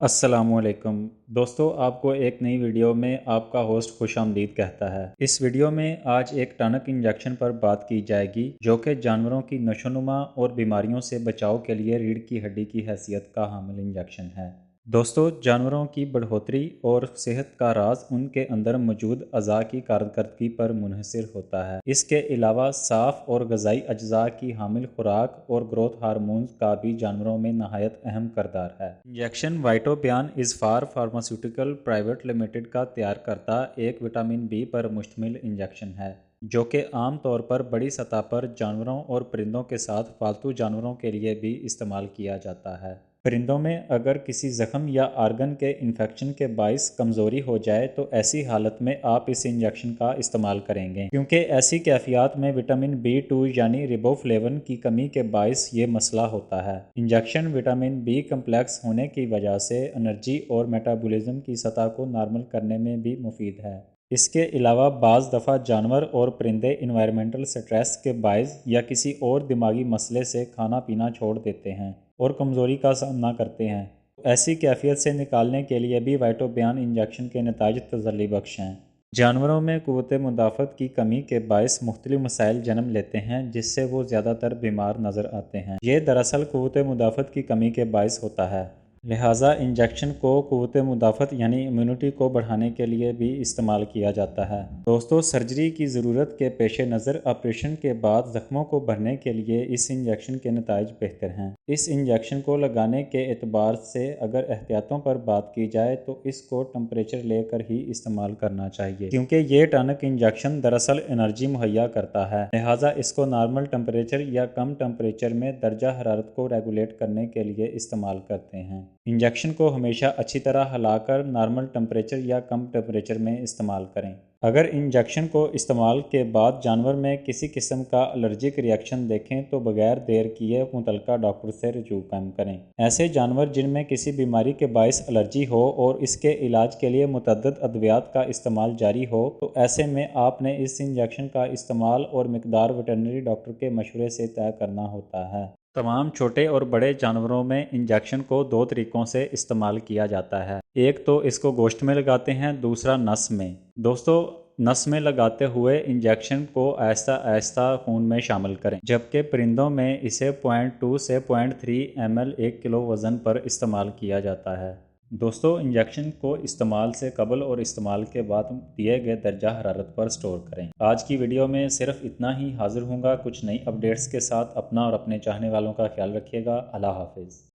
अस्सलामुअलैकुम दोस्तों, आपको एक नई वीडियो में आपका होस्ट खुश आमदीद कहता है। इस वीडियो में आज एक टॉनिक इंजेक्शन पर बात की जाएगी जो कि जानवरों की नशोनुमा और बीमारियों से बचाव के लिए रीढ़ की हड्डी की हैसियत का हामिल इंजेक्शन है। दोस्तों, जानवरों की बढ़ोतरी और सेहत का राज उनके अंदर मौजूद अज़ा की कारकर्दगी पर मुनहसर होता है। इसके अलावा साफ़ और ग़िज़ाई अज्जा की हामिल खुराक और ग्रोथ हार्मोन्स का भी जानवरों में नहायत अहम किरदार है। इंजेक्शन वाइटोबियान इज़फार फार्मास्यूटिकल प्राइवेट लिमिटेड का तैयार करता एक विटामिन बी पर मुश्तमिल इंजेक्शन है जो कि आम तौर पर बड़ी सतह पर जानवरों और परिंदों के साथ पालतू जानवरों के लिए भी इस्तेमाल किया जाता है। परिंदों में अगर किसी ज़ख़म या आर्गन के इन्फेक्शन के बाइस कमज़ोरी हो जाए तो ऐसी हालत में आप इस इंजेक्शन का इस्तेमाल करेंगे, क्योंकि ऐसी कैफियत में विटामिन B2 यानी रिबोफ्लेविन की कमी के बाइस ये मसला होता है। इंजेक्शन विटामिन बी कम्प्लेक्स होने की वजह से एनर्जी और मेटाबॉलिज्म की सतह को नॉर्मल करने में भी मुफीद है। इसके अलावा बाज़ दफ़ा जानवर और परिंदे इन्वायरमेंटल स्ट्रेस के बाइस या किसी और दिमागी मसले से खाना पीना छोड़ देते हैं और कमज़ोरी का सामना करते हैं। ऐसी कैफियत से निकालने के लिए भी वाइटोबियान इंजेक्शन के नताइज तसल्ली बख्श हैं। जानवरों में क़ुव्वत मुदाफ़त की कमी के बाइस मुख्तलिफ मसाइल जन्म लेते हैं जिससे वो ज़्यादातर बीमार नज़र आते हैं। ये दरअसल क़ुव्वत मुदाफ़त की कमी के बाइस होता है। लिहाजा इंजेक्शन को क़ुव्वत मुदाफ़त यानी इम्यूनिटी को बढ़ाने के लिए भी इस्तेमाल किया जाता है। दोस्तों, सर्जरी की ज़रूरत के पेश नज़र ऑपरेशन के बाद ज़ख्मों को भरने के लिए इस इंजेक्शन के नताइज बेहतर हैं। इस इंजेक्शन को लगाने के एतबार से अगर एहतियातों पर बात की जाए तो इसको टेम्परेचर लेकर ही इस्तेमाल करना चाहिए, क्योंकि ये टॉनिक इंजेक्शन दरअसल एनर्जी मुहैया करता है। लिहाजा इसको नॉर्मल टेम्परेचर या कम टेम्परेचर में दर्जा हरारत को रेगुलेट करने के लिए इस्तेमाल करते हैं। इंजेक्शन को हमेशा अच्छी तरह हिलाकर नॉर्मल टेम्परेचर या कम टेम्परेचर में इस्तेमाल करें। अगर इंजेक्शन को इस्तेमाल के बाद जानवर में किसी किस्म का एलर्जिक रिएक्शन देखें तो बगैर देर किए मुतल्लिका डॉक्टर से रुजू कायम करें। ऐसे जानवर जिनमें किसी बीमारी के बाइस एलर्जी हो और इसके इलाज के लिए मुतअद्दिद अद्वियात का इस्तेमाल जारी हो तो ऐसे में आपने इस इंजेक्शन का इस्तेमाल और मिकदार वेटरनरी डॉक्टर के मशवरे से तय करना होता है। तमाम छोटे और बड़े जानवरों में इंजेक्शन को दो तरीक़ों से इस्तेमाल किया जाता है। एक तो इसको गोश्त में लगाते हैं, दूसरा नस में। दोस्तों, नस में लगाते हुए इंजेक्शन को आहिस्ता आहिस्ता खून में शामिल करें, जबकि परिंदों में इसे 0.2 से 0.3 ml 1 किलो वज़न पर इस्तेमाल किया जाता है। दोस्तों, इंजेक्शन को इस्तेमाल से कबल और इस्तेमाल के बाद दिए गए दर्जा हरारत पर स्टोर करें। आज की वीडियो में सिर्फ इतना ही। हाजिर होऊंगा कुछ नई अपडेट्स के साथ। अपना और अपने चाहने वालों का ख्याल रखिएगा। अल्लाह हाफिज़।